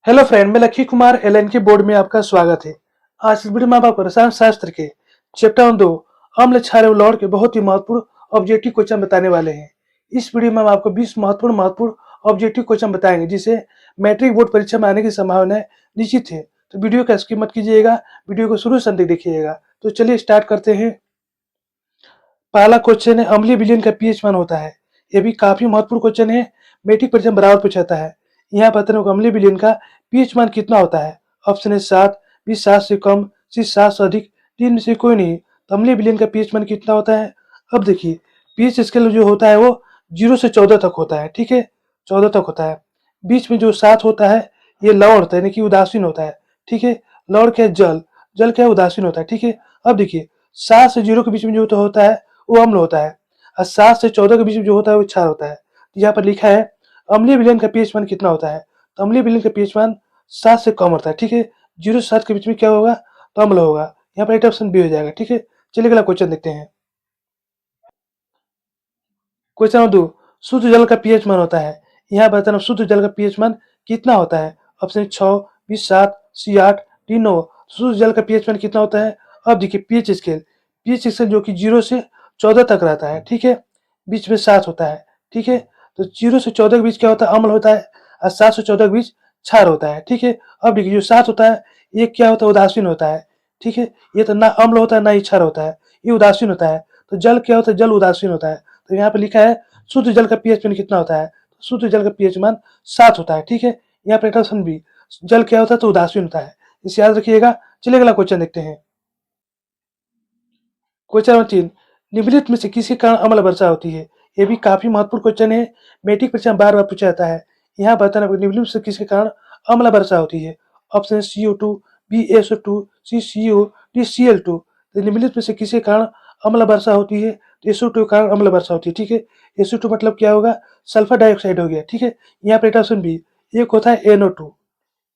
Hello friend, मैं लक्ष्य Kumar LN के बोर्ड में आपका स्वागत है। आज इस वीडियो में हम आपको रसायन शास्त्र के चैप्टर 2 अम्ल क्षार एवं लवण के बहुत ही महत्वपूर्ण ऑब्जेक्टिव क्वेश्चन बताने वाले हैं। इस वीडियो में हम आपको 20 महत्वपूर्ण ऑब्जेक्टिव क्वेश्चन बताएंगे जिसे मैट्रिक बोर्ड परीक्षा में आने की संभावना निश्चित है। तो वीडियो का स्किप मत कीजिएगा, वीडियो को शुरू से अंत तक देखिएगा। तो चलिए स्टार्ट करते हैं। पहला क्वेश्चन है, अम्लीय विलयन का पीएच मान होता है। ये भी काफी महत्वपूर्ण क्वेश्चन है, मैट्रिक परीक्षा में बराबर पूछा है। यहाँ बताने को अम्लीय विलयन का पीएच मान कितना होता है। ऑप्शन है 7, बी 7 से कम, सी 7 से अधिक, डी में से कोई नहीं। तो अम्लीय विलयन का पीएच मान कितना होता है। अब देखिए, पीएच स्केल जो होता है वो 0 से 14 तक होता है। ठीक है, 14 तक होता है। बीच में जो 7 होता है ये लवण होता है, यानी कि उदासीन होता है। ठीक है, लवण क्या है, जल, जल क्या है, उदासीन होता है। ठीक है, अब देखिए 7 से 0 के बीच में जो तो होता है वो अम्ल होता है, और 7 से 14 के बीच में जो होता है वो क्षार होता है। तो यहाँ पर लिखा है अम्लीय विलयन का पीएच मान कितना होता है। तो अम्लीय विलयन का पीएच मान 7 से कम होता है। ठीक है, 0 से 7 के बीच में क्या होगा, तो अम्ल होगा। यहाँ पर ऑप्शन बी हो जाएगा। ठीक है, चलिए अगला क्वेश्चन देखते हैं। क्वेश्चन नंबर 2, शुद्ध जल का पीएच मान होता है। यहाँ बताना शुद्ध जल का पीएच मान कितना होता है। ऑप्शन 6, बी 7, सी 8, डी 9। शुद्ध जल का पीएच मान कितना होता है। अब देखिए पीएच स्केल जो कि 0 से 14 तक रहता है। ठीक है, बीच में 7 होता है। ठीक है, तो 0 से 14 के बीच क्या होता है, अम्ल होता है, और 7 से 14 के बीच क्षार होता है। ठीक है, अब देखिए जो 7 होता है ये क्या होता है, उदासीन होता है। ठीक है, ये तो ना अम्ल होता है ना ही क्षार होता है, ये उदासीन होता है। तो जल क्या होता है, जल उदासीन होता है। तो यहाँ पे लिखा है शुद्ध जल का पीएच मान कितना होता है। शुद्ध जल का पीएच मान 7 होता है। ठीक है, यहाँ पे ऑप्शन बी, जल क्या होता है, तो उदासीन होता है। इसे याद रखिएगा। चलिए अगला क्वेश्चन देखते हैं। क्वेश्चन नंबर 3, निम्नलिखित में से किसी कारण अम्ल वर्षा होती है। ये भी काफी महत्वपूर्ण क्वेश्चन है, मैट्रिक परीक्षा में बार बार पूछा जाता है। यहाँ बताना निम्नलिखित में से किसके कारण अम्ल वर्षा होती है। ऑप्शन CO2, बी SO2, सी CO, डी Cl2। तो निम्नलिखित में से किसी कारण अम्ल वर्षा होती है। तो SO2 के कारण अम्ल वर्षा होती है। ठीक है, SO2 मतलब क्या होगा, सल्फर डाइऑक्साइड हो गया। ठीक है, यहाँ पे ऑप्शन बी, एक होता है NO2।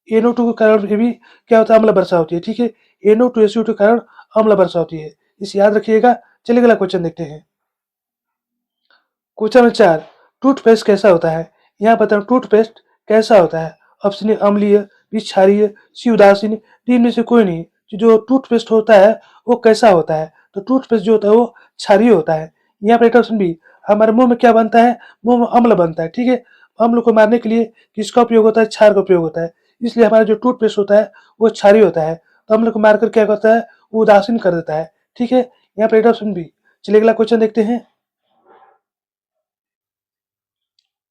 NO2 के कारण भी क्या होता है, अम्ल वर्षा होती है। ठीक है, NO2 SO2 के कारण अम्ल वर्षा होती है, इसे याद रखिएगा। चलिए अगला क्वेश्चन देखते हैं। क्वेश्चन नंबर 4, टूथपेस्ट कैसा होता है। यहाँ बताओ टूथपेस्ट कैसा होता है। ऑप्शन ए अम्लीय, बी क्षारीय, सी उदासीन, डी इनमें से कोई नहीं। जो टूथपेस्ट होता है वो कैसा होता है। तो टूथपेस्ट जो होता है वो क्षारीय होता है। यहाँ पर ऑप्शन बी, हमारे मुंह में क्या बनता है, मुंह में अम्ल बनता है। ठीक है, अम्ल को मारने के लिए किसका उपयोग होता है, क्षार का उपयोग होता है। इसलिए हमारा जो टूथपेस्ट होता है वो क्षारीय होता है। तो अम्ल को मारकर क्या करता है, वो उदासीन कर देता है। ठीक है, यहाँ पर ऑप्शन बी। चलिए अगला क्वेश्चन देखते हैं।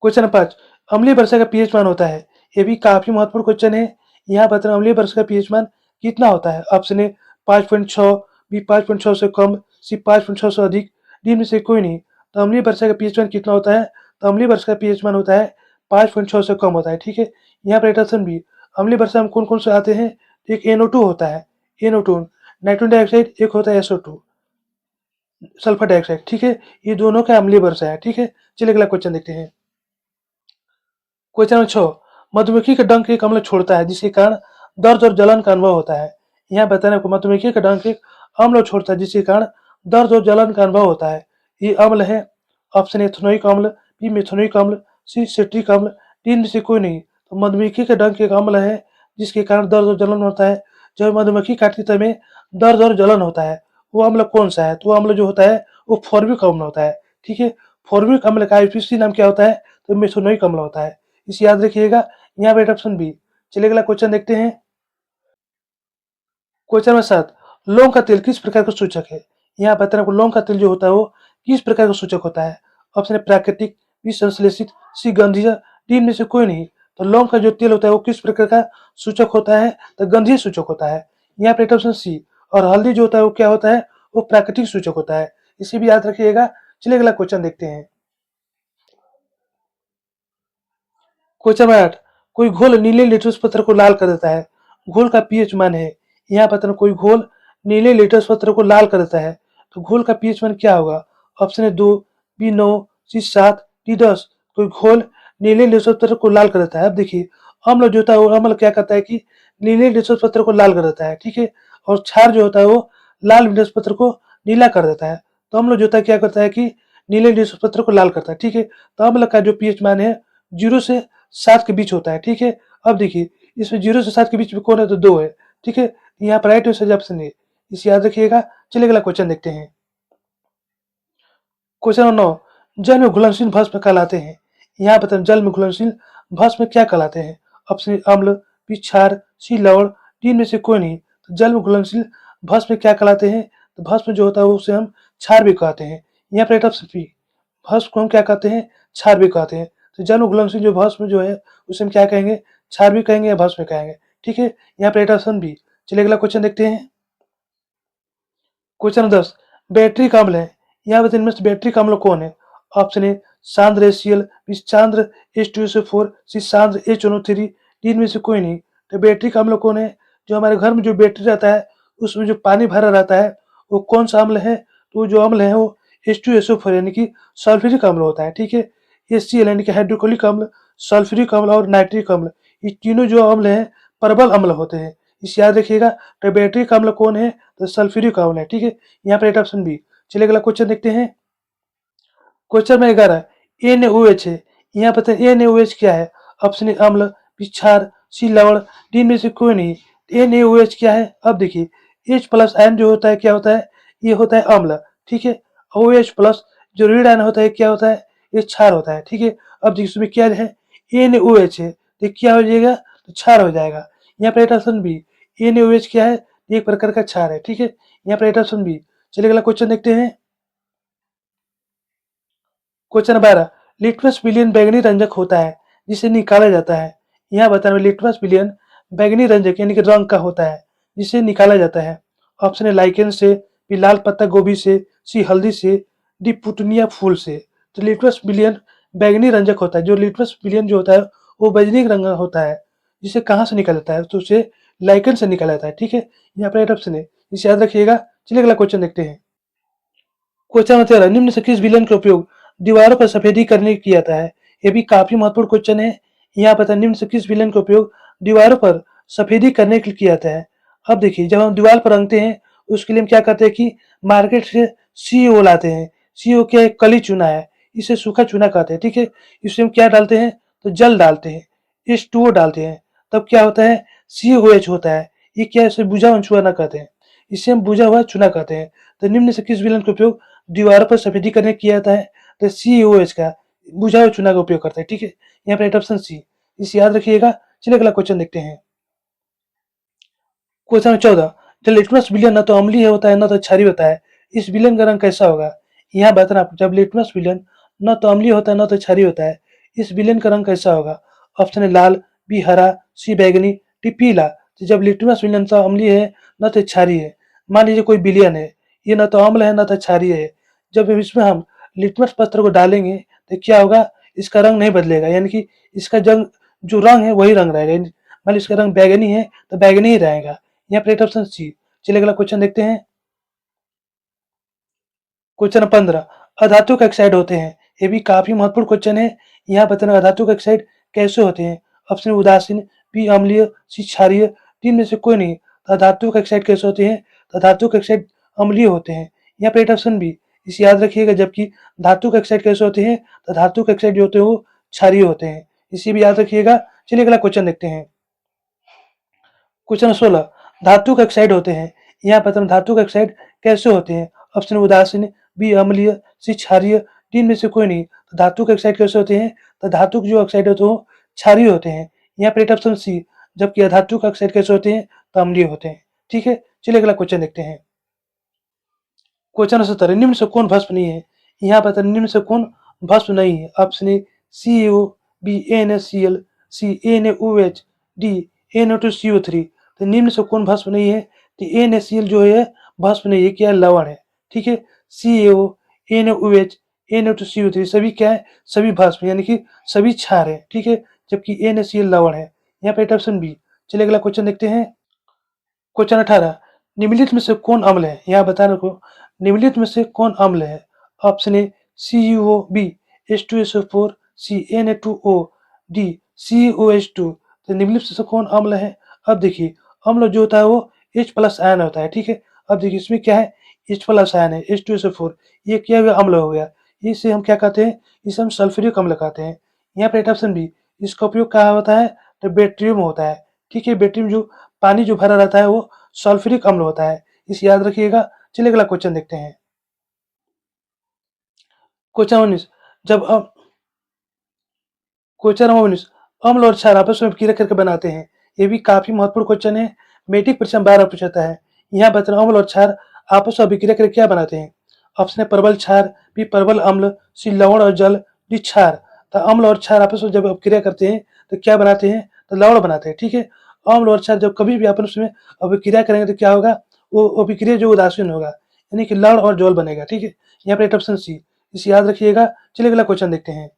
क्वेश्चन नंबर 5, अम्लीय वर्षा का पीएच मान होता है। ये भी काफी महत्वपूर्ण क्वेश्चन है। यहाँ बताना अम्लीय वर्षा का पीएच मान कितना होता है। ऑप्शन ए 5.6, बी 5.6 से कम, सी 5.6 से अधिक, डी में से कोई नहीं। तो अम्लीय वर्षा का पीएच मान कितना होता है। तो अम्लीय वर्षा का पीएच मान होता है 5.6 से कम होता है। ठीक है, यहाँ पर ऑप्शन बी, अम्लीय वर्षा में कौन कौन से आते हैं। एक NO2 होता है, NO2 नाइट्रोजन डाइऑक्साइड, एक होता है SO2 सल्फर डाइऑक्साइड। ठीक है, ये दोनों का अम्लीय वर्षा है। ठीक है, चलिए अगला क्वेश्चन देखते हैं। क्वेश्चन नंबर 6, मधुमक्खी का डंक एक अम्ल छोड़ता है जिसके कारण दर्द और जलन का अनुभव होता है। यहाँ बताने को मधुमक्खी का डंक एक अम्ल छोड़ता है जिसके कारण दर्द और जलन का अनुभव होता है। ये अम्ल है ऑप्शन ए एथेनोइक अम्ल, बी मेथेनोइक अम्ल, सी सिट्रिक अम्ल, डी इनमें से कोई नहीं। तो मधुमक्खी का डंक एक अम्ल है जिसके कारण दर्द और जलन होता है। जब मधुमक्खी काटती समय दर्द और जलन होता है, वो अम्ल कौन सा है। तो वो अम्ल जो होता है वो फॉर्मिक अम्ल होता है। ठीक है, फॉर्मिक अम्ल का आईपीसी नाम क्या होता है, तो मेथेनोइक अम्ल होता है। इसे याद रखिएगा। यहाँ पे ऑप्शन बी। चलिए अगला क्वेश्चन देखते हैं। क्वेश्चन नंबर 7, लौंग का तेल किस प्रकार का सूचक है। यहाँ बताना को लौंग का तेल जो होता है वो किस प्रकार का सूचक होता है। ऑप्शन है प्राकृतिक, बी संश्लेषित, सी गंधीय, डी में से कोई नहीं। तो लौंग का जो तेल होता है वो किस प्रकार का सूचक होता है, तो गंधीय सूचक होता है। यहाँ पे ऑप्शन सी। और हल्दी जो होता है वो क्या होता है, वो प्राकृतिक सूचक होता है। इसे भी याद रखिएगा। चलिए अगला क्वेश्चन देखते हैं। क्वेश्चन नंबर 8, कोई घोल नीले लिटमस पत्र को लाल कर देता है। घोल का पीएच मान है। यहाँ बताना कोई घोल नीले लिटमस पत्र को लाल कर देता है, तो घोल का पीएच मान क्या होगा। ऑप्शन है 2, बी 9, सी 7, डी 10। कोई घोल नीले लिटमस पत्र को लाल कर देता है। अब देखिए अम्ल जो होता है वो अम्ल क्या करता है कि नीले लिटमस पत्र को लाल कर देता है। ठीक है, और क्षार जो होता है वो लाल लिटमस पत्र को नीला कर देता है। तो अम्ल जो होता है क्या करता है कि नीले लिटमस पत्र को लाल करता है। ठीक है, तो अम्ल का जो पीएच मान है 0 से 7 के बीच होता है। ठीक है, अब देखिए इसमें 0 से 7 के बीच में कौन है तो 2 है, ठीक है। यहाँ पर राइट आंसर ऑप्शन है, इसे याद रखिएगा। चलिए अगला क्वेश्चन देखते हैं। क्वेश्चन नंबर 9, जल में घुलनशील भस्म कहलाते हैं। यहाँ बताएं जल में घुलनशील भस्म क्या कहलाते हैं। ऑप्शन ए अम्ल, बी क्षार, सी लवण, डी में से कोई नहीं। तो जल में घुलनशील भस्म क्या कहलाते हैं, तो भस्म जो होता है उसे हम क्षार भी कहते हैं। यहाँ पर राइट ऑप्शन बी, भस्म को हम क्या कहते हैं, क्षार भी कहते हैं। तो जल में घुलनशील जो भस्म जो है उसे हम क्या कहेंगे, क्षार भी कहेंगे या भस्म भी कहेंगे, ठीक है। यहाँ पर राइट ऑप्शन बी। चलिए अगला क्वेश्चन देखते हैं। क्वेश्चन 10, बैटरिक अम्ल है। यहाँ बताइए इनमें से बैटरिक अम्ल कौन है। ऑप्शन ए सांद्र HCl, बी सांद्र H2SO4, सी सांद्र HNO3, डी में से कोई नहीं। तो बैटरिक अम्ल कौन है, जो हमारे घर में जो बैटरी रहता है उसमें जो पानी भरा रहता है वो कौन सा अम्ल है, तो वो जो अम्ल है वो H2SO4 यानी कि सल्फ्यूरिक अम्ल होता है, ठीक है। HCl यानी कि हाइड्रोक्लोरिक अम्ल, सल्फ्यूरिक अम्ल और नाइट्रिक अम्ल, ये तीनों जो अम्ल हैं प्रबल अम्ल होते हैं, इसे याद रखिएगा। तो बैटरिक अम्ल कौन है, तो सल्फ्यूरिक अम्ल है, ठीक है। यहाँ पर राइट ऑप्शन बी। चलिए अगला क्वेश्चन देखते हैं। क्वेश्चन में 11, NaOH है। यहाँ पता है NaOH क्या है। ऑप्शन ए अम्ल, बी क्षार, सी लवण, डी में से कोई नहीं। NaOH क्या है, अब देखिए H प्लस आयन जो होता है क्या होता है, ये होता है अम्ल, ठीक है। OH प्लस जो ऋण आयन होता है क्या होता है, ये क्षार होता है, ठीक है। अब देखिए इसमें क्या है, NaOH है, तो क्या हो जाएगा, तो क्षार हो जाएगा। यहाँ पर राइट ऑप्शन बी, NaOH क्या है, एक प्रकार का क्षार है, ठीक है। यहाँ पर राइट ऑप्शन बी। चलिए अगला क्वेश्चन देखते हैं। क्वेश्चन 12, लिटमस विलियन बैंगनी रंजक होता है जिसे निकाला जाता है। यहाँ बताना लिटमस विलियन बैंगनी रंजक यानी कि रंग का होता है जिसे निकाला जाता है। ऑप्शन है लाइकेन से, बी लाल पत्ता गोभी से, सी हल्दी से, डी पुटनिया फूल से। तो लिटमस विलियन बैंगनी रंजक होता है। जो लिटमस विलियन जो होता है वो बैंगनी रंग का होता है, जिसे कहाँ से निकाला जाता है, तो उसे लाइकेन से निकाला जाता है, ठीक है। यहाँ पर राइट ऑप्शन है, इसे याद रखिएगा। चलिए अगला क्वेश्चन देखते हैं। क्वेश्चन नंबर 13, निम्न से किस विलयन का उपयोग दीवारों पर सफेदी करने किया जाता है। ये भी काफी महत्वपूर्ण क्वेश्चन है। यहाँ पता निम्न से किस विलयन का उपयोग दीवारों पर सफेदी करने के लिए किया जाता है। अब देखिए जब हम दीवार पर रंगते हैं उसके लिए हम क्या करते हैं कि मार्केट से CO लाते हैं। CO क्या है, कली चूना है, इसे सूखा चूना कहते हैं, ठीक है। इसमें हम क्या डालते हैं, तो जल डालते हैं, H2O डालते हैं, तब क्या होता है, COH होता है। ये क्या है, इसे बुझा हुआ चूना कहते हैं, इसे हम बुझा हुआ चूना कहते हैं। तो निम्न से किस विलयन का उपयोग दीवारों पर सफेदी करने किया जाता है, तो COH का बुझा हुआ चूना का उपयोग करता है, ठीक है। यहाँ पर राइट ऑप्शन सी, इसे याद रखिएगा। चलिए अगला क्वेश्चन देखते हैं। क्वेश्चन 14, जो लिटमस विलयन न तो अम्लीय होता है न तो क्षारीय होता है, इस विलयन का रंग कैसा होगा। यहाँ बताना आपको, जब लिटमस विलयन न तो अम्लीय होता है न तो क्षारीय होता है, इस विलयन का रंग कैसा होगा। ऑप्शन है लाल, बी हरा, सी बैगनी, डी पीला। तो जब लिटमस विलयन तो अम्लीय है न तो क्षारीय है, मान लीजिए कोई विलयन है, ये न तो अम्ल है न तो क्षारीय है, जब इसमें हम लिटमस पत्र को डालेंगे तो क्या होगा, इसका रंग नहीं बदलेगा, यानी कि इसका जंग जो रंग है वही रंग रहेगा। मान लीजिए इसका रंग बैगनी है तो बैगनी ही रहेगा। यहाँ पर राइट ऑप्शन सी। चलिए अगला क्वेश्चन देखते हैं। क्वेश्चन 15, अधातुक ऑक्साइड होते हैं। ये भी काफी महत्वपूर्ण क्वेश्चन है। यहाँ बताना अधातुक ऑक्साइड कैसे होते हैं। ऑप्शन उदासीन, बी अम्लीय, सी क्षारीय, तीन में से कोई नहीं। तो अधातुक ऑक्साइड कैसे होते हैं, तो अधातुक ऑक्साइड अम्लीय होते हैं। यहाँ पे राइट ऑप्शन बी, इसे याद रखिएगा। जबकि धातुक ऑक्साइड कैसे होते हैं, तो धातुक ऑक्साइड जो होते हैं वो क्षारीय होते हैं, इसे भी याद रखिएगा। चलिए अगला क्वेश्चन देखते हैं। क्वेश्चन 16, धातुक ऑक्साइड होते हैं। यहाँ पर धातुक ऑक्साइड कैसे होते हैं। ऑप्शन उदासीन, बी अम्लीय, सी क्षारीय, डी में से कोई नहीं। तो धातुक ऑक्साइड कैसे होते हैं, तो धातुक जो ऑक्साइड होते हैं वो क्षारीय होते हैं। यहाँ पर ऑप्शन सी। जबकि अधातुक ऑक्साइड कैसे होते हैं, तो अम्लीय होते हैं, ठीक है। चलिए अगला क्वेश्चन देखते हैं। क्वेश्चन 17, निम्न से कौन भस्म नहीं है। यहाँ पर निम्न से कौन भस्म नहीं है। Option A CaO, B NaCl, C NaOH, D NO2CO3। तो निम्न से कौन भस्म नहीं है, तो NaCl जो है भस्म नहीं है, क्या है, लवण है, ठीक है। CaO, NaOH, NO2CO3 सभी क्या है, सभी भस्म यानी कि सभी क्षार है, ठीक है। जबकि NaCl लवण है। यहाँ पे ऑप्शन बी। चलिए अगला क्वेश्चन देखते हैं। क्वेश्चन 18, निम्नलिखित में से कौन अम्ल है। यहाँ बताने को, निम्नलिखित में से कौन अम्ल है। Option A CuO, B H2SO4, C Na2O, D COH2। तो निम्नलिखित में से कौन अम्ल है। अब देखिए अम्ल जो होता है वो H प्लस आयन होता है, ठीक है। अब देखिए इसमें क्या है, H प्लस आयन है, H2SO4, ये क्या हुआ, अम्ल हो गया। इसे हम क्या कहते हैं, इसे हम सल्फ्यूरिक अम्ल कहते हैं। यहाँ पर ऑप्शन बी, इसका उपयोग कहाँ होता है, तो बैटरियों में होता है, ठीक है, बैटरी में जो पानी जो भरा रहता है वो सल्फ्यूरिक अम्ल होता है, इसे याद रखिएगा। चलिए अगला क्वेश्चन देखते हैं। क्वेश्चन 19, जब क्वेश्चन नंबर 19, अम्ल और क्षार आपस में क्रिया करके बनाते हैं। ये भी काफी महत्वपूर्ण क्वेश्चन है, मैट्रिक परीक्षा में 12 पूछा है। यहाँ बता अम्ल और क्षार आपस में अभिक्रिया करके क्या बनाते हैं। ऑप्शन है प्रबल क्षार, बी प्रबल अम्ल, सी लवण और जल, डी क्षार। तो अम्ल और क्षार आपस में जब अभिक्रिया करते हैं तो क्या बनाते हैं, तो लवण बनाते हैं। ठीक है, अम्ल और क्षार जब कभी भी आपस में अभिक्रिया करेंगे तो क्या होगा, वो अभिक्रिया जो उदासीन होगा, यानी कि लवण और जल बनेगा। ठीक है, यहाँ पर ऑप्शन सी, इसे याद रखिएगा। चलिए अगला क्वेश्चन देखते हैं।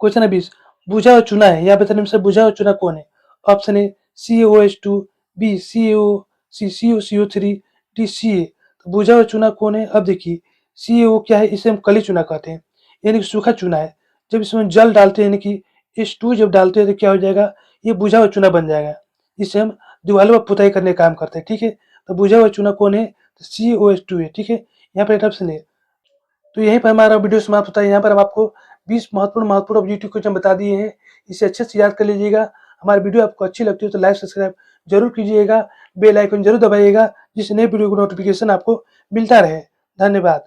क्वेश्चन है 20, बुझा और चुना है, यहाँ बताने में बुझा और चुना कौन है। ऑप्शन है CaOH2, बी CaO, सी CuCO3, डी Ca। तो बुझा और चुना कौन है। अब देखिए CaO क्या है, इसे हम कली चूना कहते हैं, यानी कि सूखा चूना है। जब इसमें जल डालते हैं यानी कि H2 जब डालते हैं तो क्या हो जाएगा, ये बुझा हुआ चूना बन जाएगा। इसे हम दीवारों पर पुताई करने का काम करते हैं। ठीक है, तो बुझा हुआ चूना कौन है, तो CaOH2 है। ठीक है, यहाँ पर ऑप्शन है। तो यहीं पर हमारा वीडियो समाप्त होता है। यहाँ पर हम आपको 20 महत्वपूर्ण ऑब्जेक्टिव क्वेश्चन बता दिए हैं, इसे अच्छे से याद कर लीजिएगा। हमारी वीडियो आपको अच्छी लगती है तो लाइक सब्सक्राइब जरूर कीजिएगा, बेल आइकन जरूर दबाइएगा, जिससे नई वीडियो को नोटिफिकेशन आपको मिलता रहे। धन्यवाद।